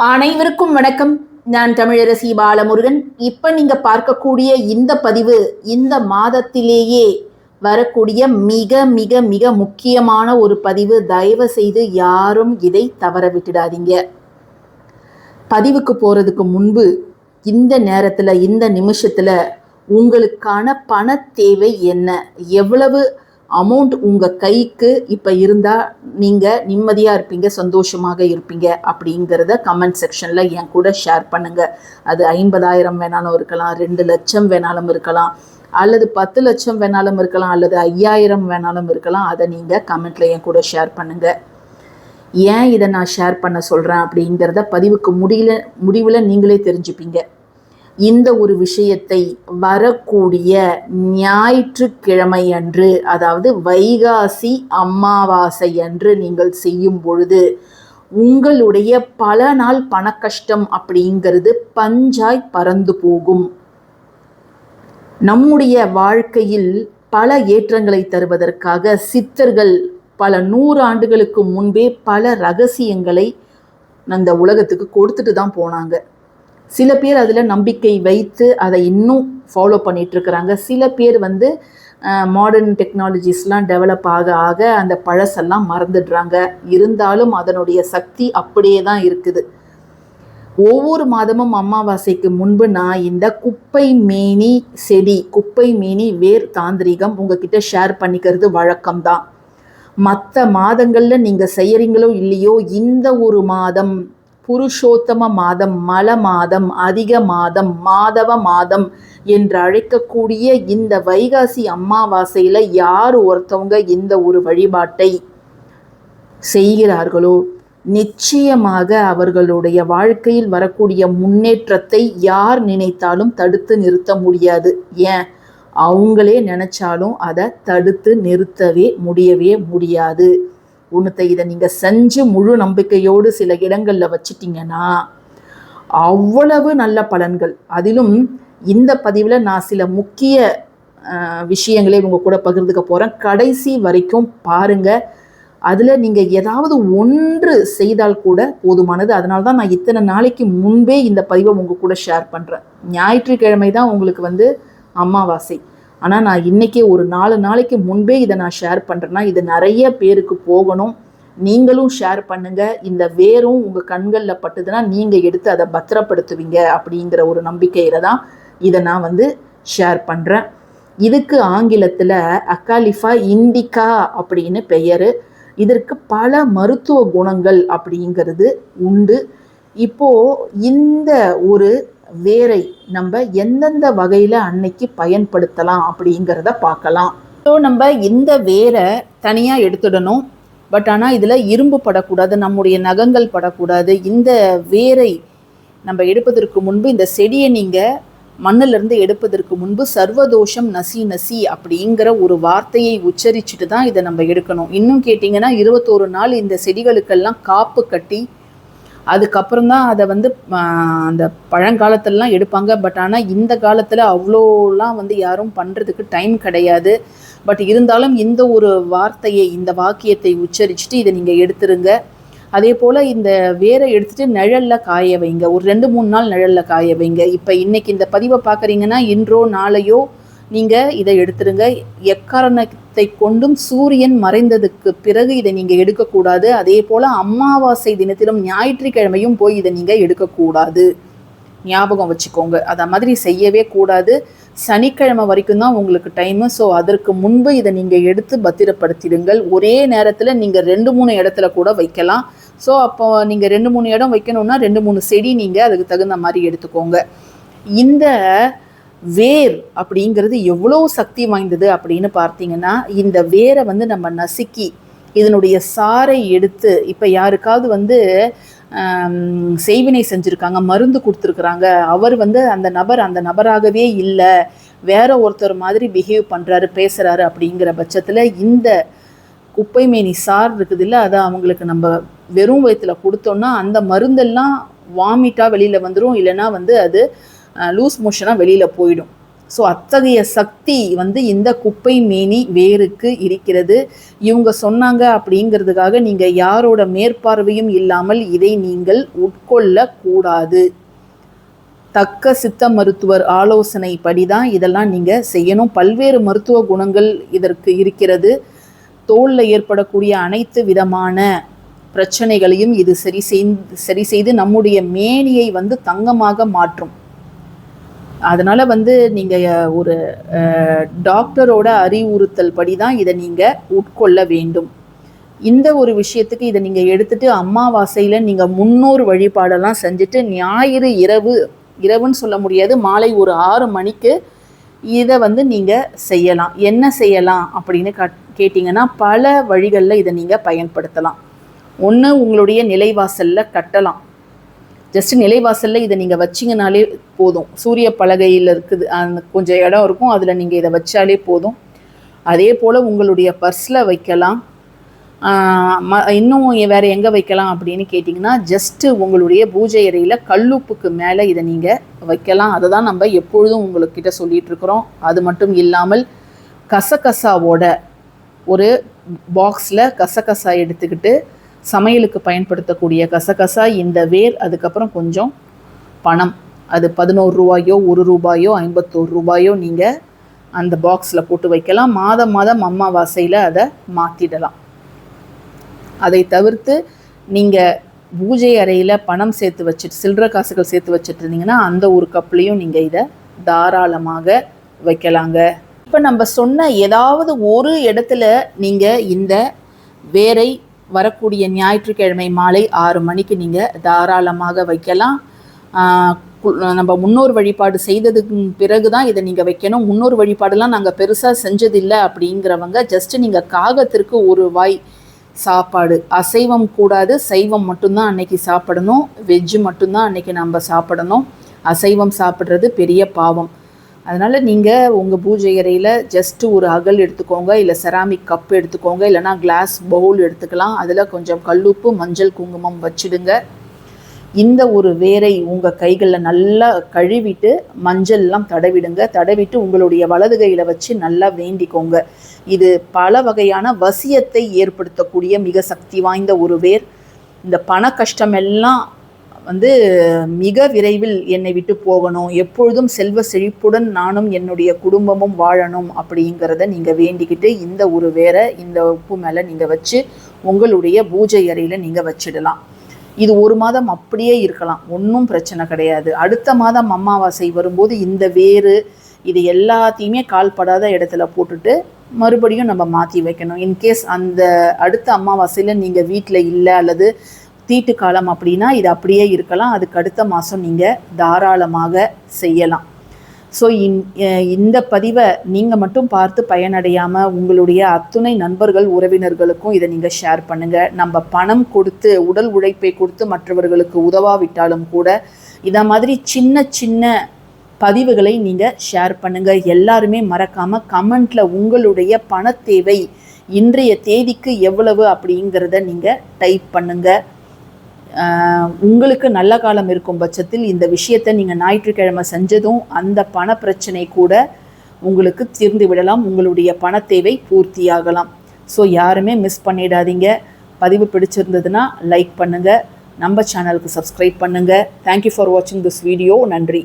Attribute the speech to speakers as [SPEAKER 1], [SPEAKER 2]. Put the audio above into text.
[SPEAKER 1] அனைவருக்கும் வணக்கம். நான் தமிழரசி பாலமுருகன். இப்ப நீங்க பார்க்கக்கூடிய இந்த பதிவு இந்த மாதத்திலேயே வரக்கூடிய மிக மிக மிக முக்கியமான ஒரு பதிவு. தயவு செய்து யாரும் இதை தவற விட்டுடாதீங்க. பதிவுக்கு போறதுக்கு முன்பு இந்த நேரத்துல இந்த நிமிஷத்துல உங்களுக்கான பண தேவை என்ன, எவ்வளவு அமௌண்ட் உங்கள் கைக்கு இப்போ இருந்தால் நீங்கள் நிம்மதியாக இருப்பீங்க, சந்தோஷமாக இருப்பீங்க அப்படிங்கிறத கமெண்ட் செக்ஷனில் என் கூட ஷேர் பண்ணுங்கள். அது 50,000 வேணாலும் இருக்கலாம், 2 லட்சம் வேணாலும் இருக்கலாம், அல்லது 10 லட்சம் வேணாலும் இருக்கலாம், அல்லது 5,000 வேணாலும் இருக்கலாம். அதை நீங்கள் கமெண்ட்டில் என் கூட ஷேர் பண்ணுங்கள். ஏன் இதை நான் ஷேர் பண்ண சொல்கிறேன் அப்படிங்கிறத பதிவுக்கு முடிவில் நீங்களே தெரிஞ்சுப்பீங்க. இந்த ஒரு விஷயத்தை வரக்கூடிய ஞாயிற்றுக்கிழமை அன்று, அதாவது வைகாசி அமாவாசை அன்று நீங்கள் செய்யும் பொழுது உங்களுடைய பல நாள் பண கஷ்டம் அப்படிங்கிறது பஞ்சாய் பறந்து போகும். நம்முடைய வாழ்க்கையில் பல ஏற்றங்களை தருவதற்காக சித்தர்கள் பல 100 ஆண்டுகளுக்கு முன்பே பல ரகசியங்களை அந்த உலகத்துக்கு கொடுத்துட்டு தான் போனாங்க. சில பேர் அதில் நம்பிக்கை வைத்து அதை இன்னும் ஃபாலோ பண்ணிகிட்ருக்கிறாங்க. சில பேர் மாடர்ன் டெக்னாலஜிஸ்லாம் டெவலப் ஆக ஆக அந்த பழசெல்லாம் மறந்துடுறாங்க. இருந்தாலும் அதனுடைய சக்தி அப்படியே தான் இருக்குது. ஒவ்வொரு மாதமும் அமாவாசைக்கு முன்பு நான் இந்த குப்பை மேனி செடி, குப்பை மேனி வேர் தாந்திரிகம் உங்ககிட்ட ஷேர் பண்ணிக்கிறது வழக்கம்தான். மற்ற மாதங்களில் நீங்கள் செய்கிறீங்களோ இல்லையோ, இந்த ஒரு மாதம் புருஷோத்தம மாதம், மல மாதம், அதிக மாதம், மாதவ மாதம் என்று அழைக்கக்கூடிய இந்த வைகாசி அமாவாசையில் யார் ஒருத்தவங்க இந்த ஒரு வழிபாட்டை செய்கிறார்களோ நிச்சயமாக அவர்களுடைய வாழ்க்கையில் வரக்கூடிய முன்னேற்றத்தை யார் நினைத்தாலும் தடுத்து நிறுத்த முடியாது. ஏன், அவங்களே நினைச்சாலும் அதை தடுத்து நிறுத்தவே முடியாது. ஒன்றுத்தை இதை நீங்கள் செஞ்சு முழு நம்பிக்கையோடு சில இடங்களில் வச்சிட்டிங்கன்னா அவ்வளவு நல்ல பலன்கள். அதிலும் இந்த பதிவில் நான் சில முக்கிய விஷயங்களே உங்கள் கூட பகிர்ந்துக்க போகிறேன். கடைசி வரைக்கும் பாருங்கள். அதில் நீங்கள் ஏதாவது ஒன்று செய்தால் கூட போதுமானது. அதனால தான் நான் இத்தனை நாளைக்கு முன்பே இந்த பதிவை உங்கள் கூட ஷேர் பண்ணுறேன். ஞாயிற்றுக்கிழமை தான் உங்களுக்கு அமாவாசை. ஆனால் நான் இன்றைக்கே ஒரு 4 நாளைக்கு முன்பே இதை நான் ஷேர் பண்ணுறேன்னா இது நிறைய பேருக்கு போகணும். நீங்களும் ஷேர் பண்ணுங்கள். இந்த வேரும் உங்கள் கண்களில் பட்டுதுன்னா நீங்கள் எடுத்து அதை பத்திரப்படுத்துவீங்க அப்படிங்கிற ஒரு நம்பிக்கையில் தான் இதை நான் ஷேர் பண்ணுறேன். இதுக்கு ஆங்கிலத்தில் அக்காலிஃபா இண்டிகா அப்படின்னு பெயர். இதற்கு பல மருத்துவ குணங்கள் அப்படிங்கிறது உண்டு. இப்போது இந்த ஒரு வேரை நம்ம எந்தெந்த வகையில் அன்னைக்கு பயன்படுத்தலாம் அப்படிங்கிறத பார்க்கலாம். ஸோ நம்ம இந்த வேரை தனியாக எடுத்துடணும். பட் ஆனால் இதில் இரும்பு படக்கூடாது, நம்முடைய நகங்கள் படக்கூடாது. இந்த வேரை நம்ம எடுப்பதற்கு முன்பு, இந்த செடியை நீங்கள் மண்ணிலிருந்து எடுப்பதற்கு முன்பு சர்வதோஷம் நசி நசி அப்படிங்கிற ஒரு வார்த்தையை உச்சரிச்சுட்டு தான் இதை நம்ம எடுக்கணும். இன்னும் கேட்டிங்கன்னா 21 நாள் இந்த செடிகளுக்கெல்லாம் காப்பு கட்டி அதுக்கப்புறம் தான் அதை அந்த பழங்காலத்திலலாம் எடுப்பாங்க. பட் ஆனால் இந்த காலத்தில் அவ்வளோலாம் யாரும் பண்ணுறதுக்கு டைம் கிடையாது. பட் இருந்தாலும் இந்த ஒரு வார்த்தையை, இந்த வாக்கியத்தை உச்சரிச்சுட்டு இதை நீங்கள் எடுத்துருங்க. அதே போல் இந்த வேரை எடுத்துகிட்டு நிழலில் காய வைங்க. ஒரு 2-3 நாள் நிழலில் காய வைங்க. இப்போ இன்றைக்கி இந்த பதிவை பார்க்குறீங்கன்னா இன்றோ நாளையோ நீங்கள் இதை எடுத்துருங்க. எக்காரணத்தை கொண்டும் சூரியன் மறைந்ததுக்கு பிறகு இதை நீங்கள் எடுக்கக்கூடாது. அதே போல் அமாவாசை தினத்திலும் ஞாயிற்றுக்கிழமையும் போய் இதை நீங்கள் எடுக்கக்கூடாது. ஞாபகம் வச்சுக்கோங்க. அதை மாதிரி செய்யவே கூடாது. சனிக்கிழமை வரைக்கும் தான் உங்களுக்கு டைமு. ஸோ அதற்கு முன்பு இதை நீங்கள் எடுத்து பத்திரப்படுத்திடுங்கள். ஒரே நேரத்தில் நீங்கள் 2-3 இடத்துல கூட வைக்கலாம். ஸோ அப்போ நீங்கள் 2-3 இடம் வைக்கணுன்னா 2-3 செடி நீங்கள் அதுக்கு தகுந்த மாதிரி எடுத்துக்கோங்க. இந்த வேர் அப்படிங்கிறது எவ்வளோ சக்தி வாய்ந்தது அப்படின்னு பார்த்தீங்கன்னா, இந்த வேரை நம்ம நசுக்கி இதனுடைய சாறை எடுத்து, இப்போ யாருக்காவது செய்வினை செஞ்சுருக்காங்க, மருந்து கொடுத்துருக்குறாங்க, அவர் அந்த நபராகவே இல்லை, வேற ஒருத்தர் மாதிரி பிஹேவ் பண்ணுறாரு, பேசுகிறாரு அப்படிங்கிற பட்சத்தில் இந்த குப்பைமேனி சார் இருக்குது இல்லை, அதை அவங்களுக்கு நம்ம வெறும் வயிற்றில் கொடுத்தோன்னா அந்த மருந்தெல்லாம் வாமிட்டாக வெளியில் வந்துடும். இல்லைன்னா அது லூஸ் மோஷனாக வெளியில் போயிடும். ஸோ அத்தகைய சக்தி வந்து இந்த குப்பை மேனி வேருக்கு இருக்கிறது. இவங்க சொன்னாங்க அப்படிங்கிறதுக்காக நீங்கள் யாரோட மேற்பார்வையும் இல்லாமல் இதை நீங்கள் உட்கொள்ளக்கூடாது. தக்க சித்த மருத்துவர் ஆலோசனை படி தான் இதெல்லாம் நீங்கள் செய்யணும். பல்வேறு மருத்துவ குணங்கள் இதற்கு இருக்கிறது. தோலில் ஏற்படக்கூடிய அனைத்து விதமான பிரச்சனைகளையும் இது சரி செய்து நம்முடைய மேனியை வந்து தங்கமாக மாற்றும். அதனால் வந்து நீங்கள் ஒரு டாக்டரோட அறிவுறுத்தல் படி தான் இதை நீங்கள் உட்கொள்ள வேண்டும். இந்த ஒரு விஷயத்துக்கு இதை நீங்கள் எடுத்துகிட்டு அமாவாசையில் நீங்கள் முன்னோர் வழிபாடெல்லாம் செஞ்சுட்டு ஞாயிறு இரவுன்னு சொல்ல முடியாது, மாலை ஒரு 6 மணிக்கு இதை வந்து நீங்கள் செய்யலாம். என்ன செய்யலாம் அப்படின்னு கேட்டிங்கன்னா பல வழிகளில் இதை நீங்கள் பயன்படுத்தலாம். ஒன்று, உங்களுடைய நிலைவாசலில் கட்டலாம். ஜஸ்ட் நிலைவாசலில் இதை நீங்கள் வச்சிங்கனாலே போதும். சூரிய பலகையில் இருக்குது, அந்த கொஞ்சம் இடம் இருக்கும், அதில் நீங்கள் இதை வச்சாலே போதும். அதே போல் உங்களுடைய பர்ஸில் வைக்கலாம். இன்னும் வேறு எங்கே வைக்கலாம் அப்படின்னு கேட்டிங்கன்னா ஜஸ்ட்டு உங்களுடைய பூஜை அறையில் கல்லுப்புக்கு மேலே இதை நீங்கள் வைக்கலாம். அதை தான் நம்ம எப்பொழுதும் உங்கள்கிட்ட சொல்லிகிட்ருக்குறோம். அது மட்டும் இல்லாமல் கசகசாவோட ஒரு பாக்ஸில் கசகசா எடுத்துக்கிட்டு சமையலுக்கு பயன்படுத்தக்கூடிய கசகசா, இந்த வேர், அதுக்கப்புறம் கொஞ்சம் பணம், அது 11 ரூபாயோ 1 ரூபாயோ 51 ரூபாயோ நீங்கள் அந்த பாக்ஸில் போட்டு வைக்கலாம். மாதம் அமாவாசையில் அதை மாற்றிடலாம். அதை தவிர்த்து நீங்கள் பூஜை அறையில் பணம் சேர்த்து வச்சுட்டு சில்லற காசுகள் சேர்த்து வச்சுட்டு இருந்தீங்கன்னா அந்த ஒரு கப்லேயும் நீங்கள் இதை தாராளமாக வைக்கலாங்க. இப்போ நம்ம சொன்ன ஏதாவது ஒரு இடத்துல நீங்கள் இந்த வேரை வரக்கூடிய ஞாயிற்றுக்கிழமை மாலை 6 மணிக்கு நீங்கள் தாராளமாக வைக்கலாம். நம்ம முன்னோர் வழிபாடு செய்ததுக்கு பிறகு தான் இதை நீங்கள் வைக்கணும். முன்னோர் வழிபாடுலாம் நாங்கள் பெருசாக செஞ்சதில்லை அப்படிங்கிறவங்க ஜஸ்ட்டு நீங்கள் காகத்திற்கு ஒரு வாய் சாப்பாடு, அசைவம் கூடாது, சைவம் மட்டும்தான் அன்னைக்கு சாப்பிடணும், வெஜ்ஜு மட்டும்தான் அன்னைக்கு நம்ம சாப்பிடணும். அசைவம் சாப்பிட்றது பெரிய பாவம். அதனால் நீங்கள் உங்கள் பூஜை அறையில் ஜஸ்ட்டு ஒரு அகல் எடுத்துக்கோங்க, இல்லை செராமிக் கப் எடுத்துக்கோங்க, இல்லைனா கிளாஸ் பவுல் எடுத்துக்கலாம். அதில் கொஞ்சம் கல்லுப்பு, மஞ்சள், குங்குமம் வச்சுடுங்க. இந்த ஒரு வேரை உங்கள் கைகளில் நல்லா கழுவிட்டு மஞ்சள்லாம் தடவிட்டு உங்களுடைய வலது கையில் வச்சு நல்லா வேண்டிக்கோங்க. இது பல வகையான வசியத்தை ஏற்படுத்தக்கூடிய மிக சக்தி வாய்ந்த ஒரு வேர். இந்த பண கஷ்டமெல்லாம் வந்து மிக விரைவில் என்னை விட்டு போகணும், எப்பொழுதும் செல்வ செழிப்புடன் நானும் என்னுடைய குடும்பமும் வாழணும் அப்படிங்கிறத நீங்கள் வேண்டிக்கிட்டு இந்த ஒரு வேரை இந்த உப்பு மேலே நீங்கள் வச்சு உங்களுடைய பூஜை அறையில் நீங்கள் வச்சிடலாம். இது 1 மாதம் அப்படியே இருக்கலாம், ஒன்றும் பிரச்சனை கிடையாது. அடுத்த மாதம் அமாவாசை வரும்போது இந்த வேறு இது எல்லாத்தையுமே கால்படாத இடத்துல போட்டுட்டு மறுபடியும் நம்ம மாற்றி வைக்கணும். இன்கேஸ் அந்த அடுத்த அமாவாசையில் நீங்கள் வீட்டில் இல்லை அல்லது தீட்டு காலம் அப்படின்னா இது அப்படியே இருக்கலாம். அதுக்கு அடுத்த மாதம் நீங்கள் தாராளமாக செய்யலாம். ஸோ இந்த பதிவை நீங்கள் மட்டும் பார்த்து பயனடையாமல் உங்களுடைய அத்துணை நண்பர்கள் உறவினர்களுக்கும் இதை நீங்கள் ஷேர் பண்ணுங்கள். நம்ம பணம் கொடுத்து உடல் உழைப்பை கொடுத்து மற்றவர்களுக்கு உதவாவிட்டாலும் கூட இதை மாதிரி சின்ன சின்ன பதிவுகளை நீங்கள் ஷேர் பண்ணுங்கள். எல்லாருமே மறக்காமல் கமெண்ட்டில் உங்களுடைய பணத்தேவை இன்றைய தேதிக்கு எவ்வளவு அப்படிங்கிறத நீங்கள் டைப் பண்ணுங்கள். உங்களுக்கு நல்ல காலம் இருக்கும் பட்சத்தில் இந்த விஷயத்தை நீங்கள் ஞாயிற்றுக்கிழமை செஞ்சதும் அந்த பண பிரச்சனை கூட உங்களுக்கு தீர்ந்து விடலாம், உங்களுடைய பணத்தேவை பூர்த்தியாகலாம். ஸோ யாருமே மிஸ் பண்ணிடாதீங்க. பதிவு பிடிச்சிருந்ததுன்னா லைக் பண்ணுங்கள், நம்ம சேனலுக்கு சப்ஸ்கிரைப் பண்ணுங்கள். தேங்க்யூ ஃபார் வாட்சிங் திஸ் வீடியோ. நன்றி.